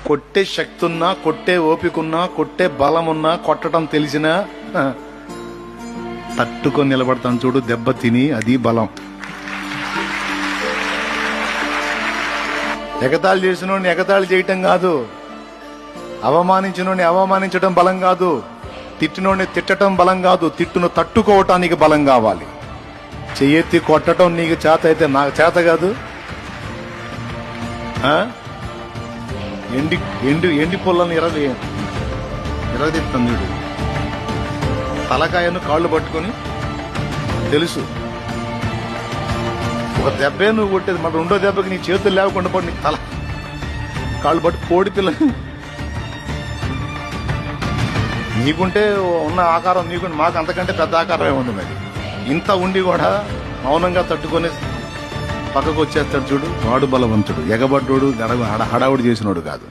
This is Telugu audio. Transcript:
కొట్టే శక్తి ఉన్నా, కొట్టే ఓపికన్నా, కొట్టే బలం ఉన్నా, కొట్టడం తెలిసినా తట్టుకొని నిలబడతాను చూడు, దెబ్బ తిని, అది బలం. ఎగతాళి చేసినోడిని ఎగతాళి చేయటం కాదు, అవమానించినోడిని అవమానించడం బలం కాదు, తిట్టినోడిని తిట్టడం బలం కాదు, తిట్టును తట్టుకోవటానికి బలం కావాలి. చెయ్యెత్తి కొట్టడం నీకు చేత అయితే నాకు చేత కాదు. ఎండి పొలాన్ని ఎరగదీస్తాను వీడు. తలకాయను కాళ్ళు పట్టుకొని తెలుసు ఒక దెబ్బే నువ్వు కొట్టేది, మరి రెండో దెబ్బకి నీ చేతులు లేకుండా పడి నీ తల కాళ్ళు పట్టు కోడి పిల్ల. నీకుంటే ఉన్న ఆకారం నీకుంటే, మాకు అంతకంటే పెద్ద ఆకారమే ఉంది. మరి ఇంత ఉండి కూడా మౌనంగా తట్టుకొని పక్కకు వచ్చేస్తాడు చూడు, వాడు బలవంతుడు. ఎగబడ్డోడు హడావుడి చేసినోడు కాదు.